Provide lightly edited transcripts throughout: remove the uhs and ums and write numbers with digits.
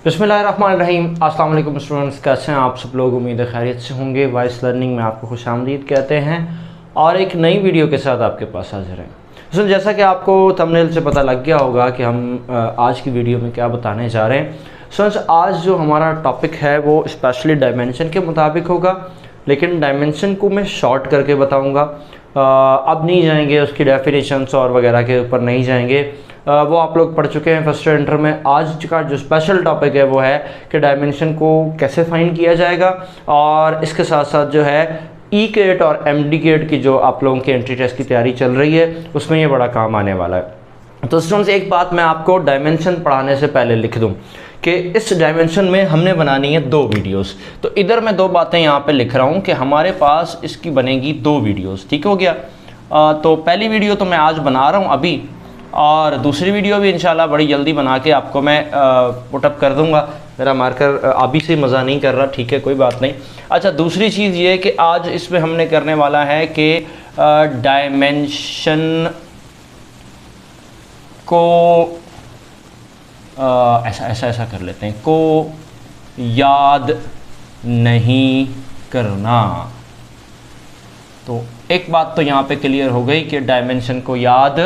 बिस्मिल्लाहिर्रहमानिर्रहीम। अस्सलाम वालेकुम स्टूडेंट्स, कैसे हैं आप सब लोग? उम्मीद है खैरियत से होंगे। वाइस लर्निंग में आपको खुशामदीद कहते हैं और एक नई वीडियो के साथ आपके पास हाजिर हैं। तो जैसा कि आपको थंबनेल से पता लग गया होगा कि हम आज की वीडियो में क्या बताने जा रहे हैं। स्टूडेंट्स, आज जो हमारा टॉपिक है वो स्पेशली डायमेंशन के मुताबिक होगा, लेकिन डायमेंशन को मैं शॉर्ट करके बताऊँगा। अब नहीं जाएंगे उसकी डेफिनेशंस और वगैरह के ऊपर नहीं जाएंगे, वो आप लोग पढ़ चुके हैं फर्स्ट ईयर इंटर में। आज का जो स्पेशल टॉपिक है वो है कि डायमेंशन को कैसे फाइंड किया जाएगा, और इसके साथ साथ जो है ई केट और एम डी केट की जो आप लोगों की एंट्री टेस्ट की तैयारी चल रही है उसमें ये बड़ा काम आने वाला है। तो स्टूडेंट्स, एक बात मैं आपको डायमेंशन पढ़ाने से पहले लिख दूं कि इस डायमेंशन में हमने बनानी है 2 वीडियोस। तो इधर मैं 2 बातें यहाँ पे लिख रहा हूँ कि हमारे पास इसकी बनेगी 2 वीडियोस। ठीक हो गया? तो पहली वीडियो तो मैं आज बना रहा हूँ अभी, और दूसरी वीडियो भी इंशाल्लाह बड़ी जल्दी बना के आपको मैं पुटअप कर दूंगा। मेरा मार्कर अभी से मज़ा नहीं कर रहा, ठीक है, कोई बात नहीं। अच्छा, दूसरी चीज़ ये कि आज इसमें हमने करने वाला है कि डायमेंशन को ऐसा कर लेते हैं, को याद नहीं करना। तो एक बात तो यहाँ पे क्लियर हो गई कि डायमेंशन को याद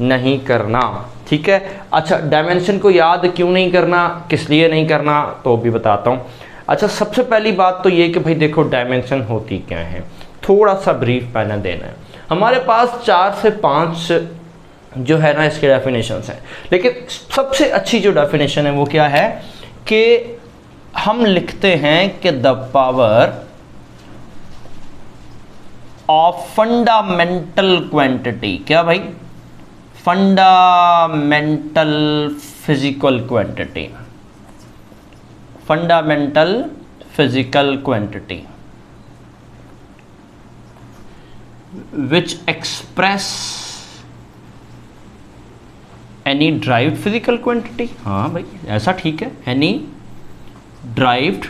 नहीं करना, ठीक है। अच्छा, डायमेंशन को याद क्यों नहीं करना, किस लिए नहीं करना, तो भी बताता हूँ। अच्छा, सबसे पहली बात तो ये कि भाई देखो डायमेंशन होती क्या है, थोड़ा सा ब्रीफ पहले देना है। हमारे पास 4 से 5 जो है ना इसके डेफिनेशंस हैं, लेकिन सबसे अच्छी जो डेफिनेशन है वो क्या है कि हम लिखते हैं कि the power of fundamental quantity. क्या भाई? Fundamental physical quantity, fundamental physical quantity which express any derived physical quantity. हाँ भाई, ऐसा ठीक है, एनी ड्राइव्ड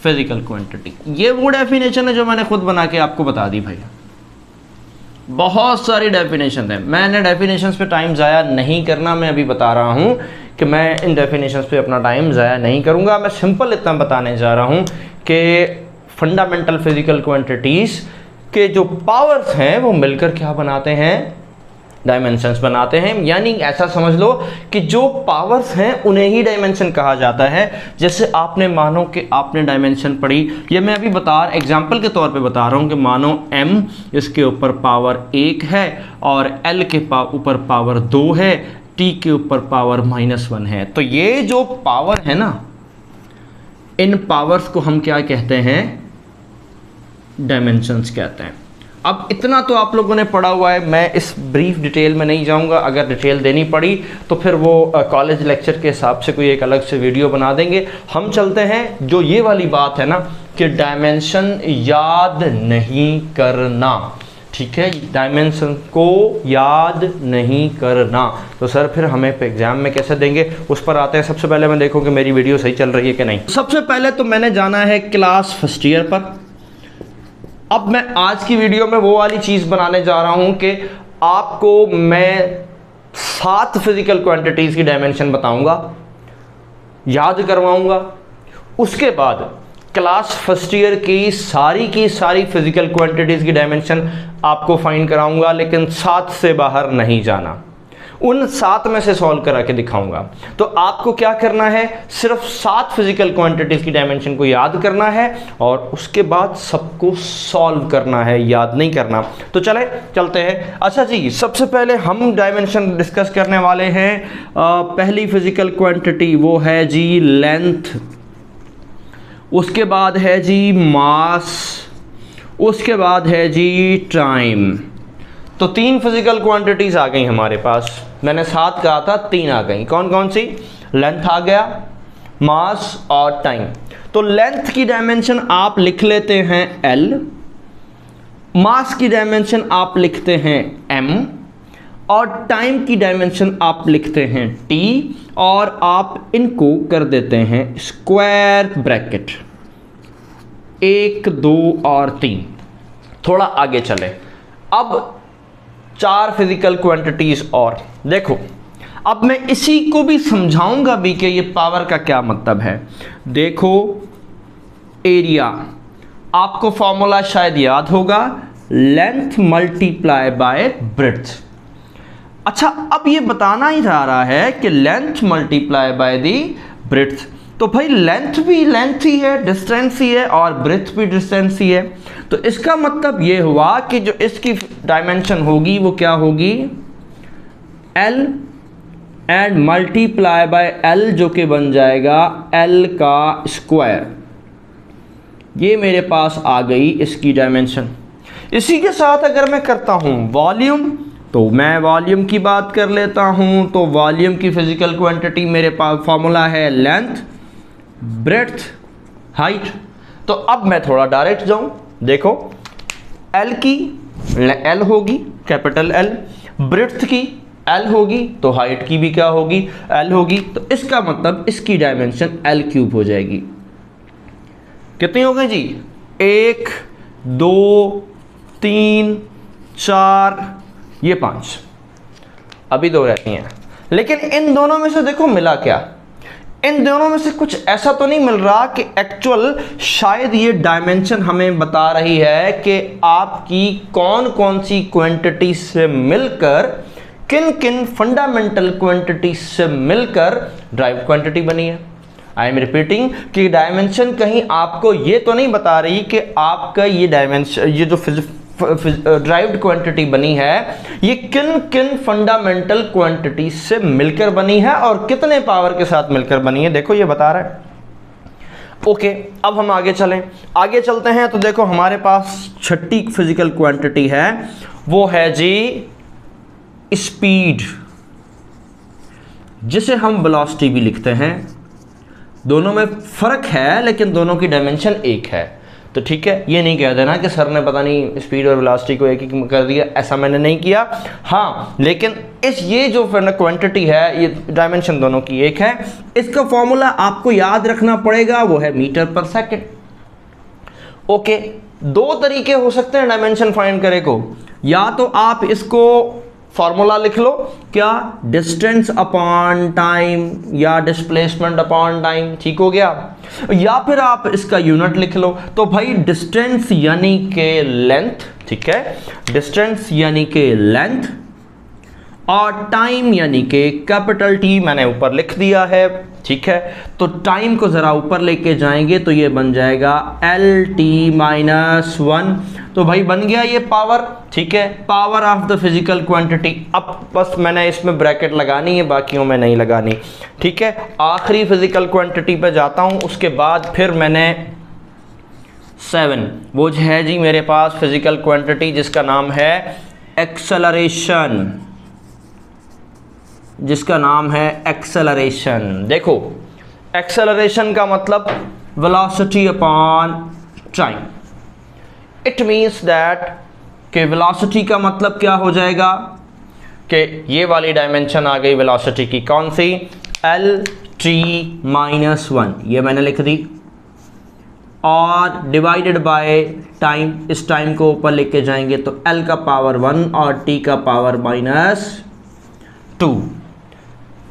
फिजिकल क्वांटिटी। ये वो डेफिनेशन है जो मैंने खुद बना के आपको बता दी भाई। बहुत सारी डेफिनेशन है, मैंने डेफिनेशंस पे टाइम ज़ाया नहीं करना। मैं अभी बता रहा हूँ कि मैं इन डेफिनेशंस पे अपना टाइम ज़ाया नहीं करूँगा। मैं सिंपल इतना बताने जा रहा हूँ कि फंडामेंटल फिजिकल क्वांटिटीज़ के जो पावर्स हैं वो मिलकर क्या बनाते हैं, डायमेंशंस बनाते हैं। यानी ऐसा समझ लो कि जो पावर्स हैं उन्हें ही डायमेंशन कहा जाता है। जैसे आपने मानो कि आपने डायमेंशन पढ़ी, ये मैं अभी एग्जांपल के तौर पे बता रहा हूँ कि मानो m इसके ऊपर पावर 1 है और l के ऊपर पावर 2 है, t के ऊपर पावर -1 है। तो ये जो पावर है ना, इन पावर्स को हम क्या कहते हैं, डायमेंशंस कहते हैं। अब इतना तो आप लोगों ने पढ़ा हुआ है, मैं इस ब्रीफ डिटेल में नहीं जाऊंगा। अगर डिटेल देनी पड़ी तो फिर वो कॉलेज लेक्चर के हिसाब से कोई एक अलग से वीडियो बना देंगे। हम चलते हैं जो ये वाली बात है ना कि डायमेंशन याद नहीं करना, ठीक है, डायमेंशन को याद नहीं करना। तो सर फिर हमें एग्जाम में कैसे देंगे, उस पर आते हैं। सबसे पहले मैं देखूँ कि मेरी वीडियो सही चल रही है कि नहीं। सबसे पहले तो मैंने जाना है क्लास फर्स्ट ईयर पर। अब मैं आज की वीडियो में वो वाली चीज़ बनाने जा रहा हूं कि आपको मैं 7 फिजिकल क्वांटिटीज़ की डायमेंशन बताऊंगा, याद करवाऊंगा। उसके बाद क्लास फर्स्ट ईयर की सारी फिजिकल क्वांटिटीज़ की डायमेंशन आपको फाइंड कराऊंगा, लेकिन 7 से बाहर नहीं जाना। उन 7 में से सॉल्व करा के दिखाऊंगा। तो आपको क्या करना है, सिर्फ 7 फिजिकल क्वांटिटीज़ की डायमेंशन को याद करना है और उसके बाद सबको सॉल्व करना है, याद नहीं करना। तो चलते हैं। अच्छा जी, सबसे पहले हम डायमेंशन डिस्कस करने वाले हैं। पहली फिजिकल क्वांटिटी वो है जी लेंथ, उसके बाद है जी मास, उसके बाद है जी टाइम। तो 3 फिजिकल क्वांटिटीज़ आ गई हमारे पास। मैंने 7 कहा था, 3 आ गई। कौन कौन सी? लेंथ आ गया, मास और टाइम। तो लेंथ की डायमेंशन आप लिख लेते हैं L, मास की डायमेंशन आप लिखते हैं M, और टाइम की डायमेंशन आप लिखते हैं T, और आप इनको कर देते हैं स्क्वायर ब्रैकेट 1, 2 और 3। थोड़ा आगे चले, अब 4 फिजिकल क्वांटिटीज और देखो। अब मैं इसी को भी समझाऊंगा भी कि ये पावर का क्या मतलब है। देखो एरिया, आपको फॉर्मूला शायद याद होगा, लेंथ मल्टीप्लाई बाय ब्रेड्थ। अच्छा, अब ये बताना ही जा रहा है कि length multiply by the breadth, तो भाई लेंथ भी लेंथ ही है, डिस्टेंस ही है, और ब्रेड्थ भी डिस्टेंस ही है। तो इसका मतलब ये हुआ कि जो इसकी डायमेंशन होगी वो क्या होगी, L and multiply by L, जो कि बन जाएगा L का स्क्वायर। ये मेरे पास आ गई इसकी डायमेंशन। इसी के साथ अगर मैं करता हूँ वॉल्यूम, तो मैं वॉल्यूम की बात कर लेता हूँ। तो वॉल्यूम की फिजिकल क्वांटिटी मेरे पास फॉर्मूला है लेंथ ब्रेड्थ हाइट। तो अब मैं थोड़ा डायरेक्ट जाऊँ, देखो L की L होगी कैपिटल L, ब्रेड्थ की L होगी, तो हाइट की भी क्या होगी, L होगी। तो इसका मतलब इसकी डायमेंशन L क्यूब हो जाएगी। कितनी हो गई जी, 1 2 3 4, ये 5, अभी 2 रहती हैं। लेकिन इन दोनों में से देखो मिला क्या, इन दोनों में से कुछ ऐसा तो नहीं मिल रहा कि एक्चुअल शायद ये डायमेंशन हमें बता रही है कि आपकी कौन कौन सी क्वांटिटी से मिलकर, किन किन फंडामेंटल क्वांटिटी से मिलकर ड्राइव क्वांटिटी बनी है। आई एम रिपीटिंग कि डायमेंशन कहीं आपको ये तो नहीं बता रही कि आपका ये डायमेंशन, ये जो ड्राइव्ड क्वांटिटी बनी है, ये किन किन फंडामेंटल क्वांटिटी से मिलकर बनी है और कितने पावर के साथ मिलकर बनी है, देखो ये बता रहा है। ओके, अब हम आगे चलें, आगे चलते हैं। तो देखो हमारे पास छठी फिजिकल क्वांटिटी है, वो है जी स्पीड, जिसे हम वेलोसिटी भी लिखते हैं। दोनों में फर्क है लेकिन दोनों की डायमेंशन एक है। तो ठीक है, ये नहीं कह देना कि सर ने पता नहीं स्पीड और वेलोसिटी को एक ही कर दिया, ऐसा मैंने नहीं किया। हाँ, लेकिन ये जो क्वांटिटी है, ये डायमेंशन दोनों की एक है। इसका फॉर्मूला आपको याद रखना पड़ेगा, वो है मीटर पर सेकंड। ओके, 2 तरीके हो सकते हैं डायमेंशन फाइंड करे को, या तो आप इसको फॉर्मूला लिख लो, क्या, डिस्टेंस अपॉन टाइम या डिस्प्लेसमेंट अपॉन टाइम, ठीक हो गया, या फिर आप इसका यूनिट लिख लो। तो भाई डिस्टेंस यानी के लेंथ, ठीक है, डिस्टेंस यानी के लेंथ, और टाइम यानी कि कैपिटल टी मैंने ऊपर लिख दिया है, ठीक है। तो टाइम को ज़रा ऊपर लेके जाएंगे तो ये बन जाएगा LT-1। तो भाई बन गया ये पावर, ठीक है, power of the physical quantity. अब बस मैंने इसमें ब्रैकेट लगानी है, बाकियों में नहीं लगानी, ठीक है। आखिरी फिजिकल क्वांटिटी पे जाता हूँ, उसके बाद फिर मैंने 7, वो है जी मेरे पास फिजिकल क्वांटिटी जिसका नाम है एक्सेलरेशन, जिसका नाम है एक्सेलरेशन। देखो एक्सेलरेशन का मतलब velocity upon time. It means that कि वेलोसिटी का मतलब क्या हो जाएगा कि ये वाली डायमेंशन आ गई वेलोसिटी की, कौन सी, LT-1, ये मैंने लिख दी, और डिवाइडेड बाय टाइम। इस टाइम को ऊपर लेके जाएंगे तो L का पावर 1 और T का पावर -2।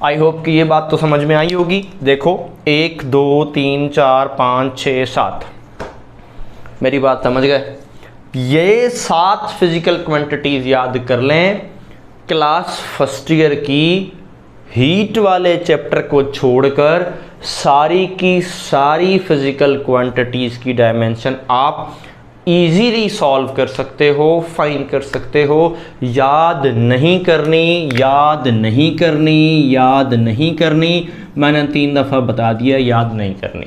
आई होप कि ये बात तो समझ में आई होगी। देखो 1 2 3 4 5 6 7, मेरी बात समझ गए। ये 7 फिजिकल क्वांटिटीज याद कर लें। क्लास फर्स्ट ईयर की हीट वाले चैप्टर को छोड़कर सारी की सारी फिजिकल क्वांटिटीज की डायमेंशन आप इजीली सॉल्व कर सकते हो, फाइंड कर सकते हो। याद नहीं करनी, याद नहीं करनी, याद नहीं करनी, मैंने 3 दफ़ा बता दिया, याद नहीं करनी,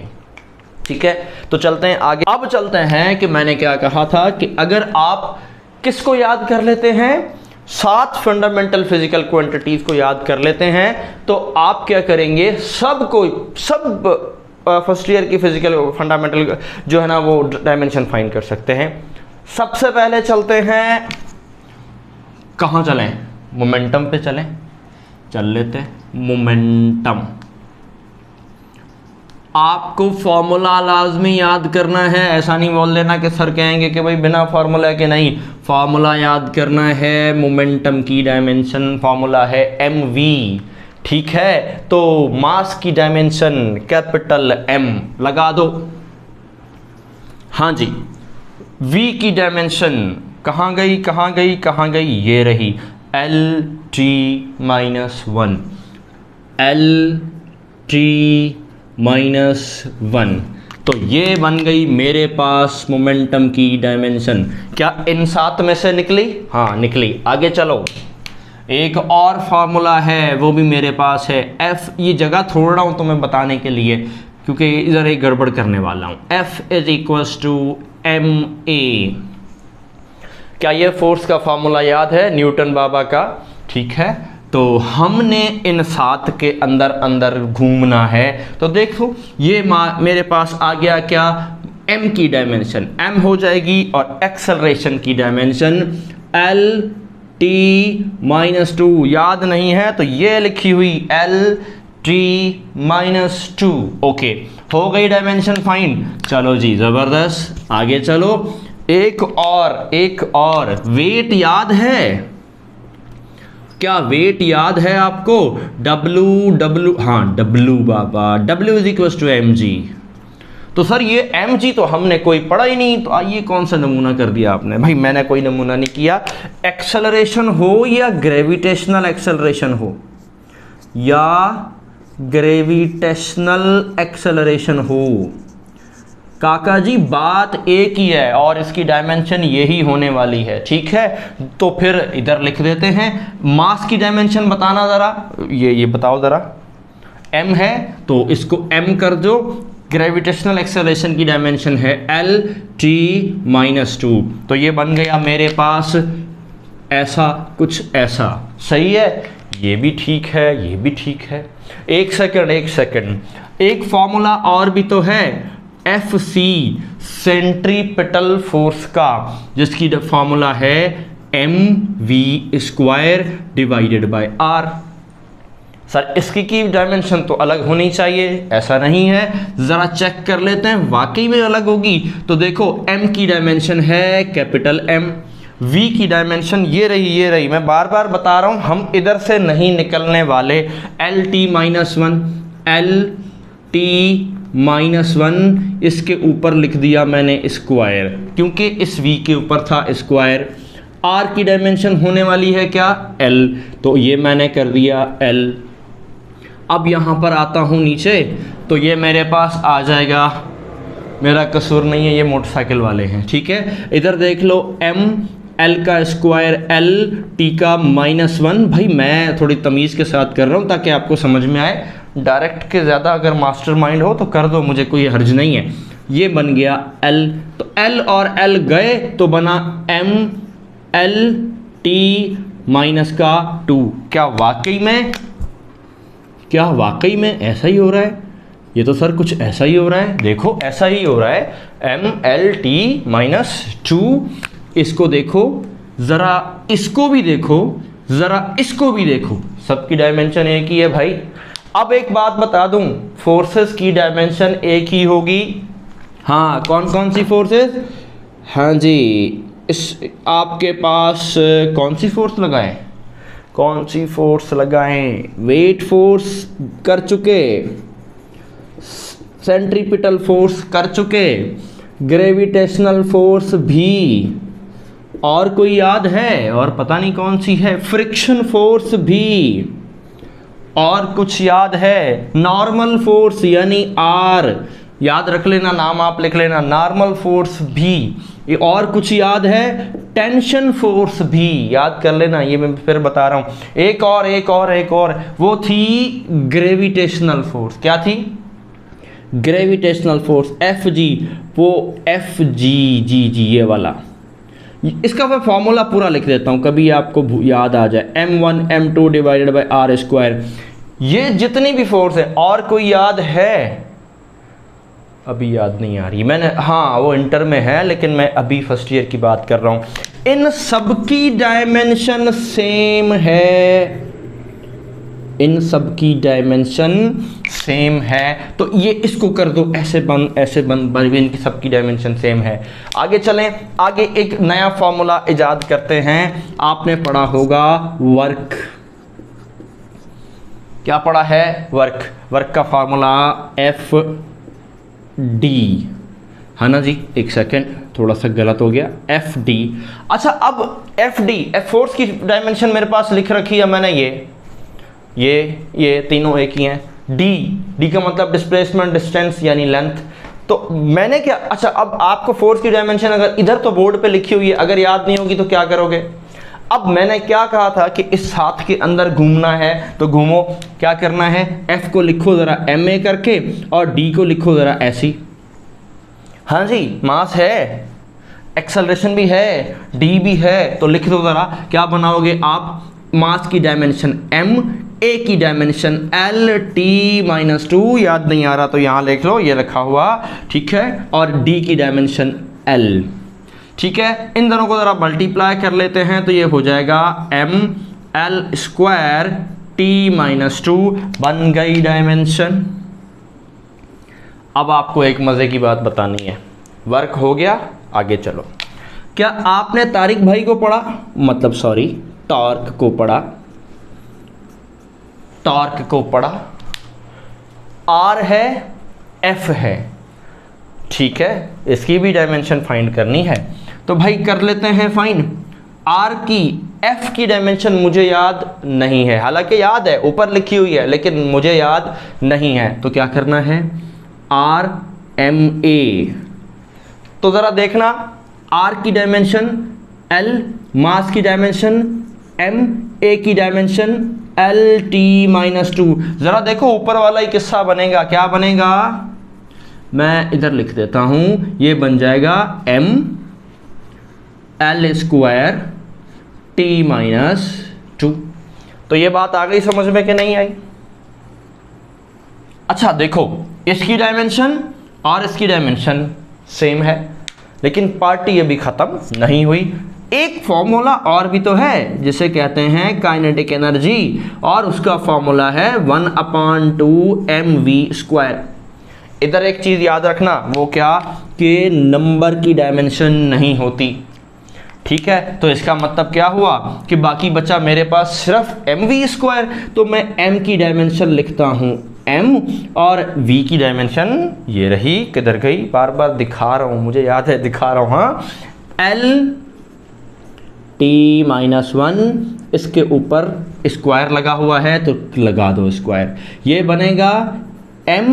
ठीक है। तो चलते हैं आगे। अब चलते हैं कि मैंने क्या कहा था कि अगर आप किसको याद कर लेते हैं, 7 फंडामेंटल फिजिकल क्वांटिटीज को याद कर लेते हैं, तो आप क्या करेंगे, सब फर्स्ट ईयर की फिजिकल फंडामेंटल जो है ना वो डायमेंशन फाइंड कर सकते हैं। सबसे पहले चलते हैं, कहाँ चलें, मोमेंटम पे चलें, चल लेते हैं मोमेंटम। आपको फॉर्मूला लाजमी याद करना है, ऐसा नहीं बोल देना कि सर कहेंगे कि भाई बिना फार्मूला के नहीं, फार्मूला याद करना है। मोमेंटम की डायमेंशन फार्मूला है mv, ठीक है, तो मास की डायमेंशन कैपिटल M लगा दो। हाँ जी, V की डायमेंशन कहाँ गई कहाँ गई कहाँ गई, ये रही LT-1, LT-1। तो ये बन गई मेरे पास मोमेंटम की डायमेंशन। क्या इन 7 में से निकली? हाँ निकली। आगे चलो, एक और फार्मूला है वो भी मेरे पास है। F, ये जगह छोड़ रहा हूँ तो मैं बताने के लिए, क्योंकि इधर एक गड़बड़ करने वाला हूँ। F = ma। क्या ये फोर्स का फार्मूला याद है न्यूटन बाबा का? ठीक है, तो हमने इन 7 के अंदर अंदर घूमना है। तो देखो ये मेरे पास आ गया क्या, m की डायमेंशन m हो जाएगी और एक्सेलरेशन की डायमेंशन LT-2। याद नहीं है तो ये लिखी हुई LT-2। ओके, हो गई डायमेंशन फाइंड। चलो जी जबरदस्त, आगे चलो। एक और वेट याद है क्या? वेट याद है आपको? W, हाँ W बाबा, W = mg। तो सर ये mg तो हमने कोई पढ़ा ही नहीं, तो आइए कौन सा नमूना कर दिया आपने? भाई मैंने कोई नमूना नहीं किया। एक्सेलरेशन हो या ग्रेविटेशनल एक्सेलरेशन हो, या ग्रेविटेशनल एक्सेलरेशन हो, काका जी बात एक ही है और इसकी डायमेंशन यही होने वाली है। ठीक है, तो फिर इधर लिख देते हैं। मास की डायमेंशन बताना ज़रा, ये बताओ ज़रा। m है तो इसको m कर दो। ग्रेविटेशनल एक्सेलरेशन की डायमेंशन है LT-2। तो ये बन गया मेरे पास ऐसा कुछ ऐसा। सही है, ये भी ठीक है, ये भी ठीक है। एक सेकंड, एक फॉर्मूला और भी तो है FC, सेंट्रीपिटल फोर्स का, जिसकी फॉर्मूला है mv²/r। सर इसकी की डायमेंशन तो अलग होनी चाहिए, ऐसा नहीं है। ज़रा चेक कर लेते हैं वाकई में अलग होगी। तो देखो m की डायमेंशन है कैपिटल M, v की डायमेंशन ये रही। मैं बार बार बता रहा हूँ, हम इधर से नहीं निकलने वाले। LT-1, LT-1, इसके ऊपर लिख दिया मैंने स्क्वायर, क्योंकि इस v के ऊपर था स्क्वायर। r की डायमेंशन होने वाली है क्या? l, तो ये मैंने कर दिया l। अब यहाँ पर आता हूँ नीचे, तो ये मेरे पास आ जाएगा, मेरा कसूर नहीं है, ये मोटरसाइकिल वाले हैं। ठीक है, इधर देख लो m, l का स्क्वायर l, t का -1। भाई मैं थोड़ी तमीज़ के साथ कर रहा हूँ ताकि आपको समझ में आए। डायरेक्ट के ज़्यादा अगर मास्टरमाइंड हो तो कर दो, मुझे कोई हर्ज नहीं है। ये बन गया l, तो l और l गए तो बना m LT-2। क्या वाकई में ऐसा ही हो रहा है? ये तो सर कुछ ऐसा ही हो रहा है। देखो ऐसा ही हो रहा है, MLT-2। इसको देखो ज़रा, इसको भी देखो ज़रा, इसको भी देखो, सबकी डायमेंशन एक ही है भाई। अब एक बात बता दूं, फोर्सेस की डायमेंशन एक ही होगी। हाँ, कौन कौन सी फोर्सेस? हाँ जी, इस आपके पास कौन सी फोर्स लगाएं? वेट फोर्स कर चुके, सेंट्रीपिटल फोर्स कर चुके, ग्रेविटेशनल फोर्स भी, और कोई याद है? और पता नहीं कौन सी है, फ्रिक्शन फोर्स भी, और कुछ याद है? नॉर्मल फोर्स यानी R, याद रख लेना, नाम आप लिख लेना, नॉर्मल फोर्स भी। ये और कुछ याद है? टेंशन फोर्स भी याद कर लेना, ये मैं फिर बता रहा हूँ। एक और वो थी ग्रेविटेशनल फोर्स। क्या थी? ग्रेविटेशनल फोर्स FG, वो FG जी ये वाला। इसका मैं फॉर्मूला पूरा लिख देता हूँ, कभी आपको याद आ जाए। M1 M2/r²। ये जितनी भी फोर्स है, और कोई याद है? अभी याद नहीं आ रही मैंने, हाँ वो इंटर में है, लेकिन मैं अभी फर्स्ट ईयर की बात कर रहा हूँ। इन सब की डायमेंशन सेम है, इन सब की डायमेंशन सेम है। तो ये इसको कर दो ऐसे बन, इनकी सबकी डायमेंशन सेम है। आगे चलें, आगे एक नया फॉर्मूला इजाद करते हैं। आपने पढ़ा होगा वर्क, क्या पढ़ा है? वर्क। वर्क का फार्मूला एफ डी, है ना जी? एक सेकेंड, थोड़ा सा गलत हो गया, एफ डी। अच्छा, अब एफ डी, फोर्स की डायमेंशन मेरे पास लिख रखी है मैंने, ये तीनों एक ही हैं। डी, डी का मतलब डिस्प्लेसमेंट, डिस्टेंस यानी लेंथ। तो मैंने क्या, अच्छा अब आपको फोर्स की डायमेंशन अगर इधर तो बोर्ड पे लिखी हुई है, अगर याद नहीं होगी तो क्या करोगे? अब मैंने क्या कहा था कि इस हाथ के अंदर घूमना है, तो घूमो। क्या करना है? एफ को लिखो जरा एम ए करके और डी को लिखो जरा ऐसी। हाँ जी, मास है, एक्सेलरेशन भी है, डी भी है, तो लिख दो जरा। क्या बनाओगे आप? मास की डायमेंशन m, ए की डायमेंशन l, t - 2, याद नहीं आ रहा तो यहाँ लिख लो, ये रखा हुआ, ठीक है, और d की डायमेंशन l, ठीक है। इन दोनों को ज़रा मल्टीप्लाई कर लेते हैं तो ये हो जाएगा ml² t - 2, बन गई डायमेंशन। अब आपको एक मज़े की बात बतानी है। वर्क हो गया, आगे चलो। क्या आपने तारिक भाई को पढ़ा, मतलब सॉरी टॉर्क को पढ़ा? टॉर्क को पढ़ा। आर है, एफ है, ठीक है, इसकी भी डायमेंशन फाइंड करनी है, तो भाई कर लेते हैं फाइंड। आर की, एफ की डायमेंशन मुझे याद नहीं है, हालांकि याद है, ऊपर लिखी हुई है, लेकिन मुझे याद नहीं है, तो क्या करना है? R M A. तो ज़रा देखना, आर की डायमेंशन एल, मास की डायमेंशन एम, ए की डायमेंशन एल t - 2। ज़रा देखो ऊपर वाला ही किस्सा बनेगा, क्या बनेगा? मैं इधर लिख देता हूँ, ये बन जाएगा m l² t - 2। तो ये बात आ गई समझ में कि नहीं आई? अच्छा देखो, इसकी डायमेंशन और इसकी डायमेंशन सेम है, लेकिन पार्टी अभी ख़त्म नहीं हुई। एक फॉर्मूला और भी तो है जिसे कहते हैं काइनेटिक एनर्जी, और उसका फॉर्मूला है 1/2 mv²। इधर एक चीज़ याद रखना, वो क्या कि नंबर की डायमेंशन नहीं होती, ठीक है। तो इसका मतलब क्या हुआ कि बाकी बचा मेरे पास सिर्फ mv², तो मैं m की डायमेंशन लिखता हूँ m, और v की डायमेंशन ये रही, किधर गई, बार बार दिखा रहा हूँ, मुझे याद है दिखा रहा हूँ, हाँ, l t - 1, इसके ऊपर स्क्वायर लगा हुआ है तो लगा दो स्क्वायर, ये बनेगा m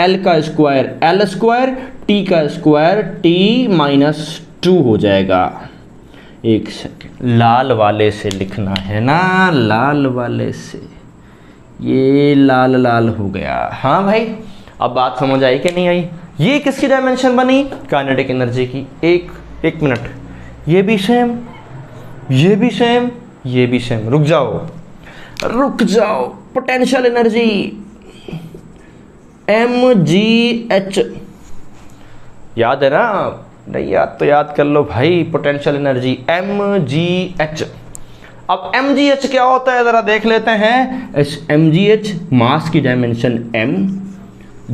l का स्क्वायर l², t का स्क्वायर t - 2 हो जाएगा। एक सेकेंड, लाल वाले से लिखना है ना, लाल वाले से, ये लाल लाल हो गया। हाँ भाई, अब बात समझ आई कि नहीं आई? ये किसकी डायमेंशन बनी? काइनेटिक एनर्जी की। एक मिनट, ये भी सेम, ये भी सेम, ये भी सेम। रुक जाओ, पोटेंशियल एनर्जी mgh, याद है ना? नहीं याद तो याद कर लो भाई, पोटेंशियल एनर्जी mgh। अब mgh क्या होता है ज़रा देख लेते हैं। mgh मास की डायमेंशन m,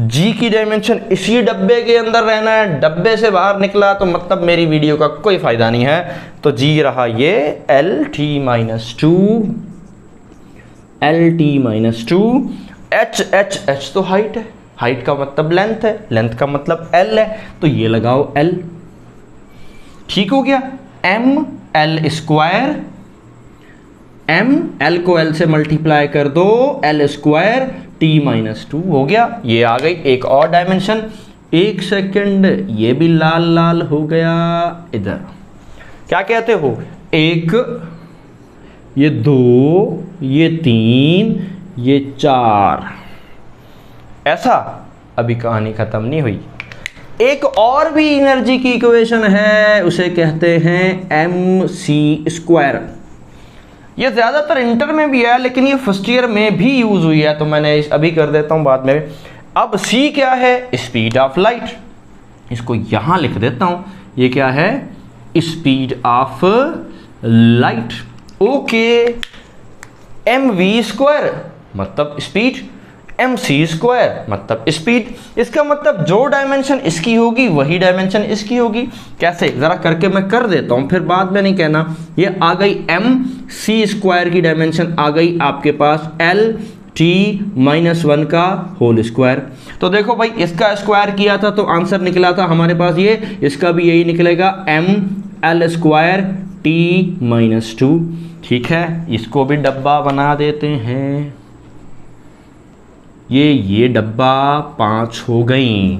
g की डायमेंशन इसी डब्बे के अंदर रहना है, डब्बे से बाहर निकला तो मतलब मेरी वीडियो का कोई फ़ायदा नहीं है। तो g रहा ये l t - 2, h तो हाइट है, हाइट का मतलब लेंथ है, लेंथ का मतलब l है, तो ये लगाओ l, ठीक हो गया। ml², m, l को l से मल्टीप्लाई कर दो, l² t - 2 हो गया। ये आ गई एक और डायमेंशन। एक सेकंड, ये भी लाल लाल हो गया। इधर क्या कहते हो? एक, ये 2, ये 3, ये 4, ऐसा। अभी कहानी खत्म नहीं हुई, एक और भी एनर्जी की इक्वेशन है, उसे कहते हैं mc²। ये ज़्यादातर इंटर में भी है, लेकिन ये फर्स्ट ईयर में भी यूज़ हुई है, तो मैंने अभी कर देता हूँ बाद में। अब c क्या है? स्पीड ऑफ लाइट, इसको यहाँ लिख देता हूँ, ये क्या है? Speed of light. Okay, mv² मतलब स्पीड, mc² मतलब स्पीड। इसका मतलब जो डायमेंशन इसकी होगी वही डायमेंशन इसकी होगी। कैसे? ज़रा करके मैं कर देता हूँ, फिर बाद में नहीं कहना। ये आ गई mc² की डायमेंशन, आ गई आपके पास l टी माइनस 1 का होल स्क्वायर। तो देखो भाई इसका स्क्वायर किया था तो आंसर निकला था हमारे पास ये, इसका भी यही निकलेगा M L square T minus 2। ठीक है, इसको भी डब्बा बना देते हैं। ये डब्बा 5 हो गई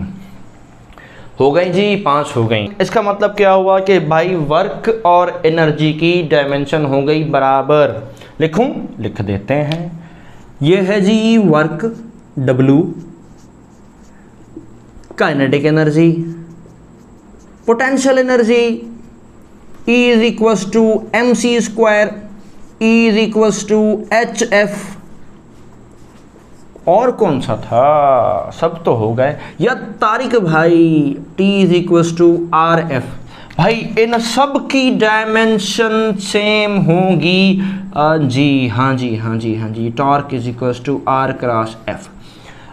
जी, 5 हो गई। इसका मतलब क्या हुआ कि भाई वर्क और एनर्जी की डायमेंशन हो गई बराबर। लिखूं? लिख देते हैं। ये है जी work W, kinetic energy, potential energy E is equals to MC square, E is equals to HF। और कौन सा था? सब तो हो गए। या तारिक भाई T is equals to RF। भाई इन सब की डायमेंशन सेम होगी जी, हाँ जी, torque is equals to R cross F।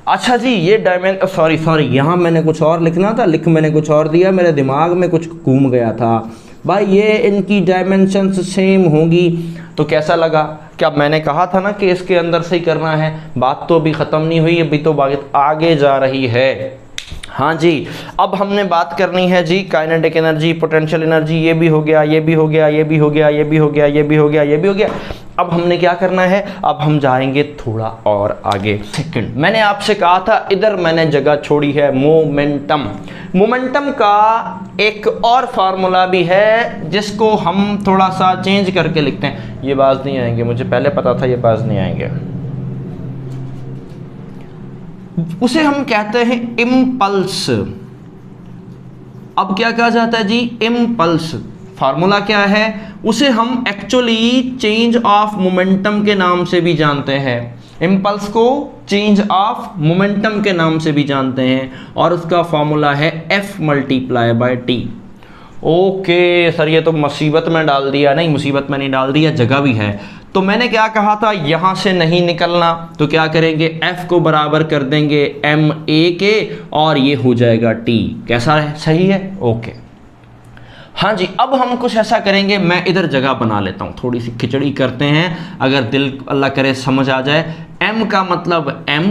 अच्छा जी, ये सॉरी यहाँ मैंने कुछ और लिखना था, मैंने कुछ और दिया, मेरे दिमाग में कुछ घूम गया था। भाई ये इनकी डायमेंशन सेम होगी। तो कैसा लगा? क्या मैंने कहा था ना कि इसके अंदर से ही करना है? बात तो अभी ख़त्म नहीं हुई, अभी तो बात आगे जा रही है। हाँ जी, अब हमने बात करनी है जी काइनेटिक एनर्जी, पोटेंशियल एनर्जी। ये भी हो गया, ये भी हो गया, ये भी हो गया, ये भी हो गया, ये भी हो गया, ये भी हो गया। अब हमने क्या करना है? अब हम जाएंगे थोड़ा और आगे। सेकंड, मैंने आपसे कहा था इधर मैंने जगह छोड़ी है मोमेंटम। मोमेंटम का एक और फार्मूला भी है जिसको हम थोड़ा सा चेंज करके लिखते हैं। ये बाज नहीं आएंगे, मुझे पहले पता था ये बाज नहीं आएंगे। उसे हम कहते हैं इम्पल्स। अब क्या कहा जाता है जी? इम्पल्स। फार्मूला क्या है? उसे हम एक्चुअली चेंज ऑफ मोमेंटम के नाम से भी जानते हैं। इम्पल्स को चेंज ऑफ मोमेंटम के नाम से भी जानते हैं और उसका फार्मूला है F multiply by T। Okay sir, ये तो मुसीबत में डाल दिया। नहीं, मुसीबत में नहीं डाल दिया, जगह भी है। तो मैंने क्या कहा था? यहाँ से नहीं निकलना, तो क्या करेंगे? F को बराबर कर देंगे MA के और ये हो जाएगा T। कैसा है? सही है? ओके। हाँ जी, अब हम कुछ ऐसा करेंगे, मैं इधर जगह बना लेता हूँ, थोड़ी सी खिचड़ी करते हैं, अगर दिल अल्लाह करे समझ आ जाए। M का मतलब M,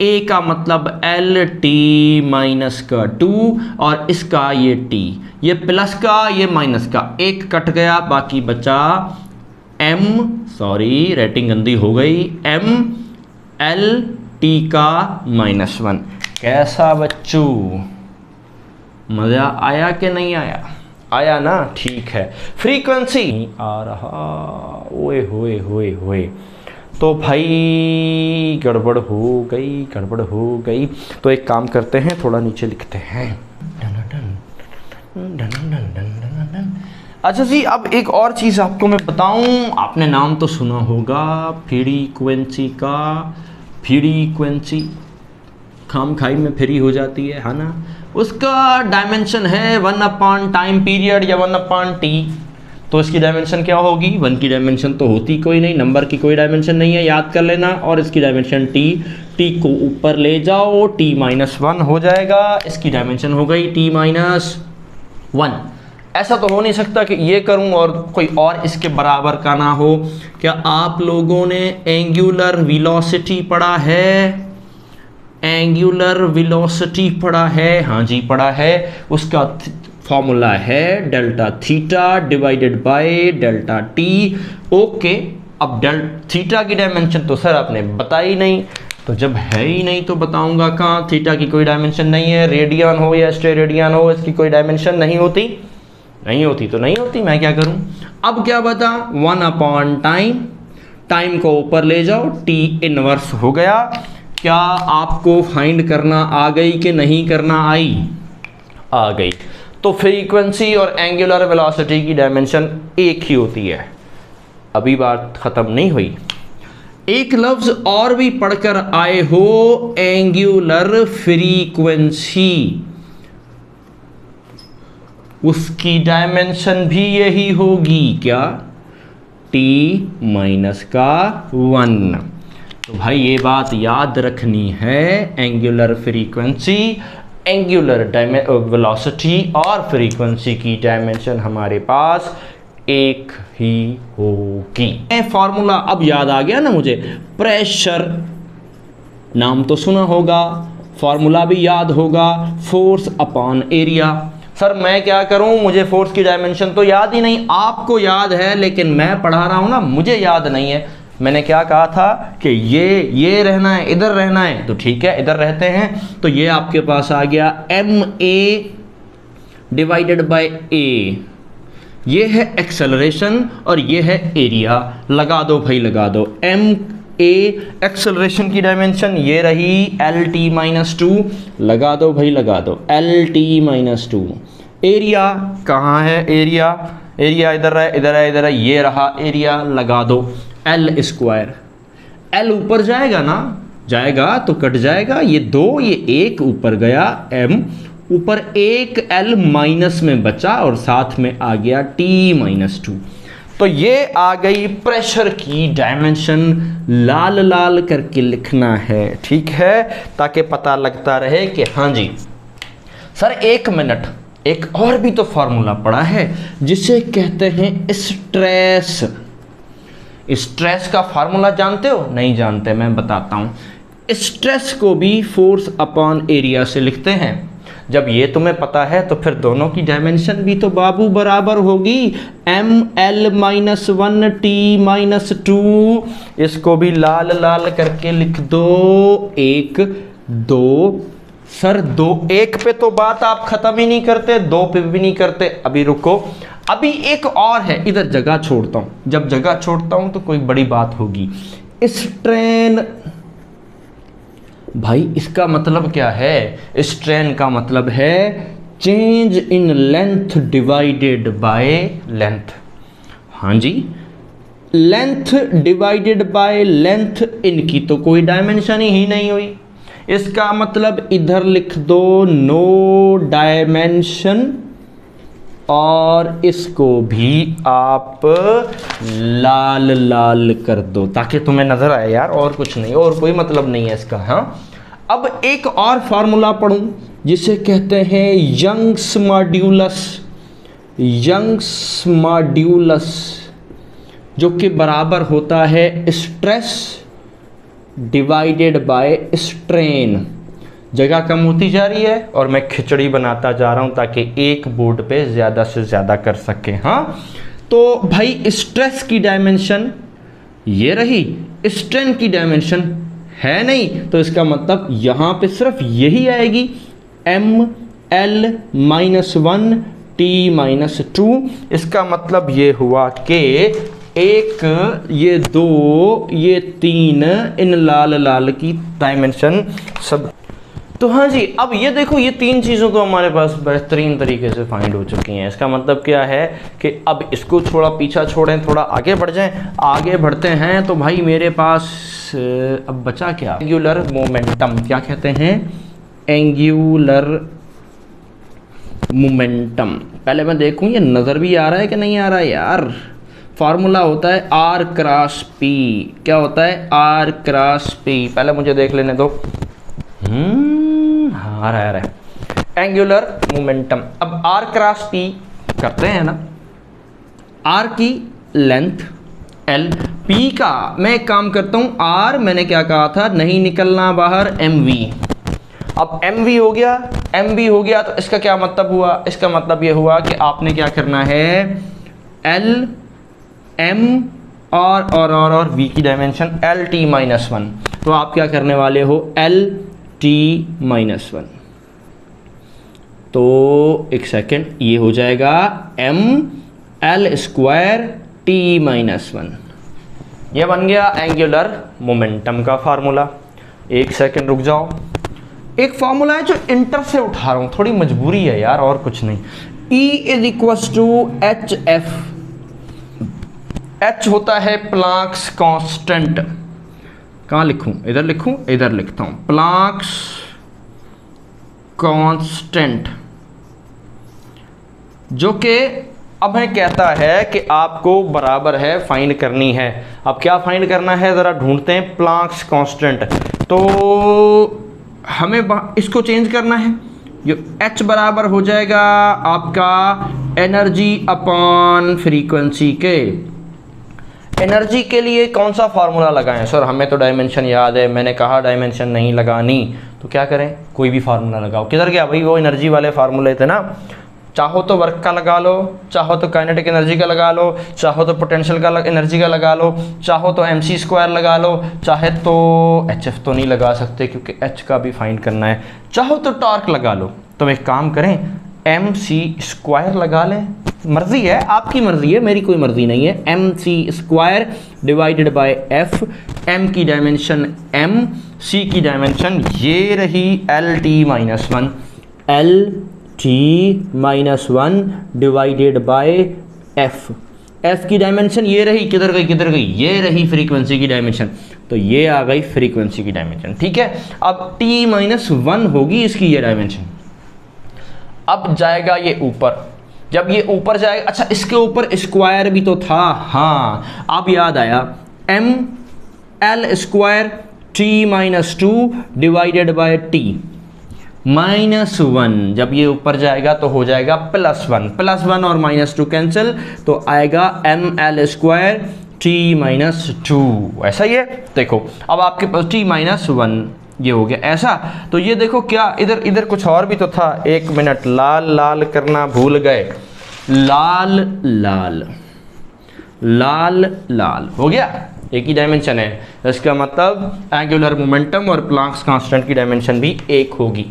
A का मतलब L, T माइनस का 2 और इसका ये T, ये प्लस का ये माइनस का, एक कट गया, बाकी बचा M, सॉरी राइटिंग गंदी हो गई, M L T का -1। कैसा बच्चों, मज़ा आया कि नहीं आया? आया ना? ठीक है। फ्रीक्वेंसी आ रहा, ओए होए होए होए, तो भाई गड़बड़ हो गई। तो एक काम करते हैं, थोड़ा नीचे लिखते हैं। अच्छा जी, अब एक और चीज़ आपको मैं बताऊं, आपने नाम तो सुना होगा फ्रीक्वेंसी का। फ्रीक्वेंसी खाम खाई में फ्री हो जाती है ना। उसका डायमेंशन है 1 अपॉन टाइम पीरियड या 1 अपॉन टी। तो इसकी डायमेंशन क्या होगी? 1 की डायमेंशन तो होती कोई नहीं, नंबर की कोई डायमेंशन नहीं है, याद कर लेना। और इसकी डायमेंशन टी को ऊपर ले जाओ, t-1 हो जाएगा। इसकी डायमेंशन हो गई t-1। ऐसा तो हो नहीं सकता कि ये करूं और कोई और इसके बराबर का ना हो। क्या आप लोगों ने एंगुलर वेलोसिटी पढ़ा है? एंगुलर वेलोसिटी पढ़ा है? हाँ जी पढ़ा है। उसका फॉर्मूला है delta theta divided by delta T. Okay, अब थीटा की डायमेंशन तो सर आपने बताई नहीं, तो जब है ही नहीं तो बताऊंगा कहाँ? थीटा की कोई डायमेंशन नहीं है, रेडियन हो या स्टेरेडियन हो, इसकी कोई डायमेंशन नहीं होती तो नहीं होती, मैं क्या करूं? अब क्या बता? 1 अपॉन टाइम को ऊपर ले जाओ, टी इनवर्स हो गया। क्या आपको फाइंड करना आ गई कि नहीं करना आई? आ गई। तो फ्रीक्वेंसी और एंगुलर वेलोसिटी की डायमेंशन एक ही होती है। अभी बात खत्म नहीं हुई, एक लफ्ज और भी पढ़कर आए हो, एंगुलर फ्रीक्वेंसी। उसकी डायमेंशन भी यही होगी। क्या? t-1। तो भाई ये बात याद रखनी है, एंगुलर फ्रीक्वेंसी, एंगुलर वेलोसिटी और फ्रीक्वेंसी की डायमेंशन हमारे पास एक ही होगी। फॉर्मूला अब याद आ गया ना मुझे? प्रेशर नाम तो सुना होगा, फॉर्मूला भी याद होगा, फोर्स अपॉन एरिया। सर मैं क्या करूं, मुझे फोर्स की डायमेंशन तो याद ही नहीं। आपको याद है लेकिन मैं पढ़ा रहा हूं ना, मुझे याद नहीं है। मैंने क्या कहा था कि ये रहना है, इधर रहना है, तो ठीक है इधर रहते हैं। तो ये आपके पास आ गया ma डिवाइडेड बाय a, ये है एक्सेलरेशन और ये है एरिया। लगा दो भाई लगा दो, ma एक्सेलरेशन की डायमेंशन ये रही lt-2, लगा दो भाई लगा दो lt-2। एरिया कहाँ है, एरिया इधर है इधर है इधर है, ये रहा एरिया, लगा दो एल स्क्वायर। एल ऊपर जाएगा ना, जाएगा तो कट जाएगा, ये 2 ये 1 ऊपर गया, m ऊपर 1 l माइनस में बचा और साथ में आ गया t-2। तो ये आ गई प्रेशर की डायमेंशन, लाल लाल करके लिखना है, ठीक है, ताकि पता लगता रहे कि हाँ जी। सर 1 मिनट, एक और भी तो फॉर्मूला पड़ा है जिसे कहते हैं स्ट्रेस। स्ट्रेस का फार्मूला जानते हो? नहीं जानते, मैं बताता हूं। स्ट्रेस को भी फोर्स अपॉन एरिया से लिखते हैं। जब ये तुम्हें पता है तो फिर दोनों की डायमेंशन भी तो बाबू बराबर होगी, ml-1 t-2। इसको भी लाल लाल करके लिख दो, 1 2। सर 2 1 पे तो बात आप खत्म ही नहीं करते, 2 पे भी नहीं करते। अभी रुको, अभी एक और है, इधर जगह छोड़ता हूं। जब जगह छोड़ता हूं तो कोई बड़ी बात होगी। स्ट्रेन, भाई इसका मतलब क्या है? स्ट्रेन का मतलब है change in length divided by length. हाँ जी, लेंथ डिवाइडेड बाय लेंथ, इनकी तो कोई डायमेंशन ही नहीं हुई। इसका मतलब इधर लिख दो नो डायमेंशन, और इसको भी आप लाल लाल कर दो ताकि तुम्हें नजर आए यार, और कुछ नहीं, और कोई मतलब नहीं है इसका। हाँ, अब एक और फार्मूला पढ़ूं जिसे कहते हैं यंग्स मॉड्यूलस। यंग्स मॉड्यूलस जो कि बराबर होता है स्ट्रेस डिवाइडेड बाय स्ट्रेन। जगह कम होती जा रही है और मैं खिचड़ी बनाता जा रहा हूं ताकि एक बोर्ड पे ज़्यादा से ज़्यादा कर सके। हाँ, तो भाई स्ट्रेस की डायमेंशन ये रही, स्ट्रेन की डायमेंशन है नहीं, तो इसका मतलब यहाँ पे सिर्फ यही आएगी, ml-1 t-2। इसका मतलब ये हुआ कि 1 ये 2 ये 3, इन लाल लाल की डायमेंशन सब। तो हाँ जी, अब ये देखो, ये 3 चीज़ों तो हमारे पास बेहतरीन तरीके से फाइंड हो चुकी हैं। इसका मतलब क्या है कि अब इसको थोड़ा पीछा छोड़ें, थोड़ा आगे बढ़ जाएं। आगे बढ़ते हैं तो भाई मेरे पास अब बचा क्या? Angular momentum. क्या कहते हैं? Angular momentum. पहले मैं देखूं ये नज़र भी आ रहा है कि नहीं आ रहा है यार। फार्मूला होता है R क्रॉस P। क्या होता है? R cross P। पहले मुझे देख लेने दो। हाँ, आ रहा है एंगुलर मोमेंटम। अब R क्रॉस P करते हैं ना, R की लेंथ L, P का मैं एक काम करता हूँ, R मैंने क्या कहा था, नहीं निकलना बाहर, mv। अब mv हो गया, mv हो गया, तो इसका क्या मतलब हुआ? इसका मतलब ये हुआ कि आपने क्या करना है, L m और v की डायमेंशन lt-1। तो आप क्या करने वाले हो, lt-1। तो एक सेकेंड, ये हो जाएगा ml² t-1। ये बन गया एंगुलर मोमेंटम का फार्मूला। एक सेकेंड रुक जाओ, एक फार्मूला है जो इंटर से उठा रहा हूं, थोड़ी मजबूरी है यार और कुछ नहीं। E = hf। h होता है प्लांक्स कांस्टेंट। कहाँ लिखूं? इधर लिखूं? इधर लिखता हूं, प्लांक्स कांस्टेंट, जो कि अब हमें कहता है कि आपको बराबर है फाइंड करनी है। अब क्या फाइंड करना है ज़रा ढूंढते हैं, प्लांक्स कांस्टेंट। तो हमें इसको चेंज करना है, जो h बराबर हो जाएगा आपका एनर्जी अपॉन फ्रीक्वेंसी के। एनर्जी के लिए कौन सा फार्मूला लगाएं? सर हमें तो डायमेंशन याद है, मैंने कहा डायमेंशन नहीं लगानी, तो क्या करें? कोई भी फार्मूला लगाओ। किधर गया भाई वो एनर्जी वाले फार्मूले थे ना? चाहो तो वर्क का लगा लो, चाहो तो काइनेटिक एनर्जी का लगा लो, चाहो तो पोटेंशियल का एनर्जी का लगा लो, चाहो तो mc² लगा लो, चाहे तो hf तो नहीं लगा सकते क्योंकि h का भी फाइंड करना है, चाहो तो टॉर्क लगा लो। तो एक काम करें, mc² लगा लें, मर्जी है, आपकी मर्जी है, मेरी कोई मर्जी नहीं है। mc² divided by f, m की डायमेंशन m, c की डायमेंशन ये रही lt-1, lt-1 divided by f, f की डायमेंशन ये रही, किधर गई किधर गई, ये रही फ्रीक्वेंसी की डायमेंशन, तो ये आ गई फ्रीक्वेंसी की डायमेंशन। ठीक है, अब t-1 होगी इसकी ये डायमेंशन। अब जाएगा ये ऊपर, जब ये ऊपर जाएगा, अच्छा इसके ऊपर स्क्वायर भी तो था, हाँ अब याद आया, ml² t-2 divided by t-1, जब ये ऊपर जाएगा तो हो जाएगा +1, +1 और -2 कैंसिल, तो आएगा ml² t-2, ऐसा ही है। देखो अब आपके पास t-1 ये हो गया ऐसा, तो ये देखो क्या इधर इधर कुछ और भी तो था, 1 मिनट, लाल लाल करना भूल गए, लाल लाल लाल लाल हो गया, एक ही डायमेंशन है, इसका मतलब एंगुलर मोमेंटम और प्लैंक्स कांस्टेंट की डायमेंशन भी एक होगी।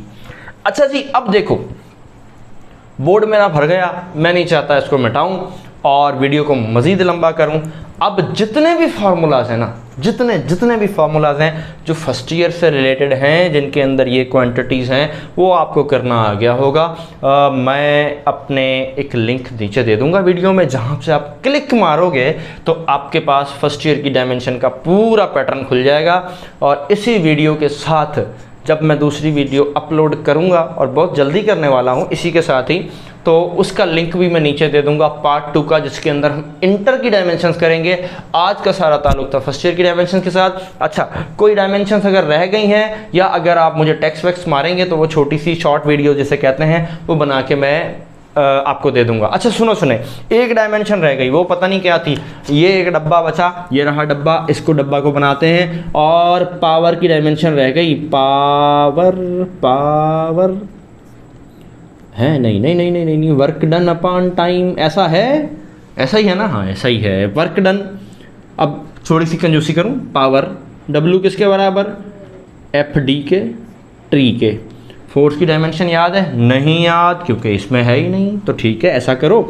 अच्छा जी, अब देखो बोर्ड मेरा भर गया, मैं नहीं चाहता इसको मिटाऊं और वीडियो को मज़ीद लंबा करूं। अब जितने भी फार्मूलाज हैं ना, जितने भी फार्मूलाज हैं जो फर्स्ट ईयर से रिलेटेड हैं, जिनके अंदर ये क्वांटिटीज़ हैं, वो आपको करना आ गया होगा। मैं अपने एक लिंक नीचे दे दूंगा वीडियो में, जहाँ से आप क्लिक मारोगे तो आपके पास फर्स्ट ईयर की डायमेंशन का पूरा पैटर्न खुल जाएगा। और इसी वीडियो के साथ जब मैं दूसरी वीडियो अपलोड करूंगा, और बहुत जल्दी करने वाला हूं इसी के साथ ही, तो उसका लिंक भी मैं नीचे दे दूंगा पार्ट 2 का, जिसके अंदर हम इंटर की डायमेंशंस करेंगे। आज का सारा ताल्लुक था फर्स्ट ईयर की डायमेंशन के साथ। अच्छा, कोई डायमेंशंस अगर रह गई हैं या अगर आप मुझे टेक्स्ट वैक्स मारेंगे तो वो छोटी सी शॉर्ट वीडियो जिसे कहते हैं वो बना के मैं आपको दे दूंगा। अच्छा सुने, एक डायमेंशन रह गई, वो पता नहीं क्या थी, ये एक डब्बा बचा, ये रहा डब्बा, इसको डब्बा को बनाते हैं, और पावर की डायमेंशन रह गई, पावर है नहीं, वर्क डन अपॉन टाइम, ऐसा है, ऐसा ही है ना, हाँ ऐसा ही है, वर्क डन। अब थोड़ी सी कंजूसी करूं, पावर W किसके बराबर, FD के ट्री के। फोर्स की डायमेंशन याद है? नहीं याद, क्योंकि इसमें है ही नहीं, तो ठीक है ऐसा करो,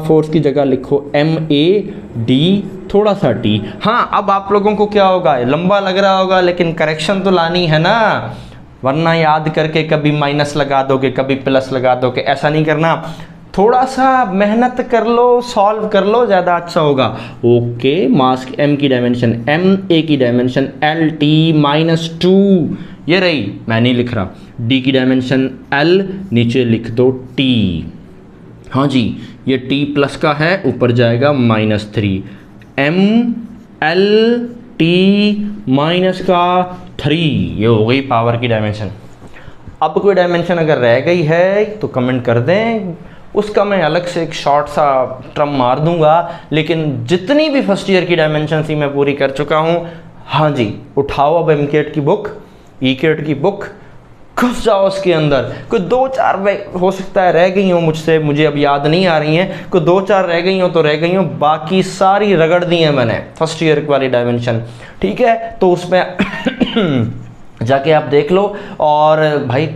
फोर्स की जगह लिखो MAD थोड़ा सा T। हाँ अब आप लोगों को क्या होगा, लंबा लग रहा होगा, लेकिन करेक्शन तो लानी है ना, वरना याद करके कभी माइनस लगा दोगे, कभी प्लस लगा दोगे, ऐसा नहीं करना, थोड़ा सा मेहनत कर लो, सॉल्व कर लो, ज़्यादा अच्छा होगा। ओके, मास M की डायमेंशन M, A की डायमेंशन LT-2 ये रही, मैं नहीं लिख रहा, D की डायमेंशन L, नीचे लिख दो T। हाँ जी, ये T प्लस का है, ऊपर जाएगा -3, MLT-3, ये हो गई पावर की डायमेंशन। अब कोई डायमेंशन अगर रह गई है तो कमेंट कर दें, उसका मैं अलग से एक शॉर्ट सा ट्रम मार दूंगा, लेकिन जितनी भी फर्स्ट ईयर की डायमेंशन थी मैं पूरी कर चुका हूँ। हाँ जी, उठाओ अब MCAT की बुक, ECAT की बुक, घुस जाओ उसके अंदर। कोई 2-4 हो सकता है रह गई हो मुझसे, मुझे अब याद नहीं आ रही हैं, कोई 2-4 रह गई हो तो रह गई हो, बाकी सारी रगड़ दी है मैंने फर्स्ट ईयर वाली डायमेंशन। ठीक है, तो उसमें जाके आप देख लो, और भाई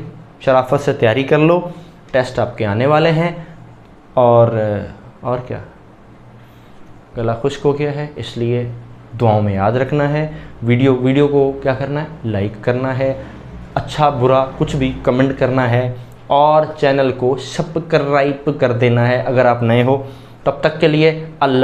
शराफत से तैयारी कर लो, टेस्ट आपके आने वाले हैं। और क्या, गला खुश्क हो गया है, इसलिए दुआओं में याद रखना है। वीडियो को क्या करना है, लाइक करना है, अच्छा बुरा कुछ भी कमेंट करना है, और चैनल को सब्सक्राइब कर देना है अगर आप नए हो। तब तक के लिए अल्लाह।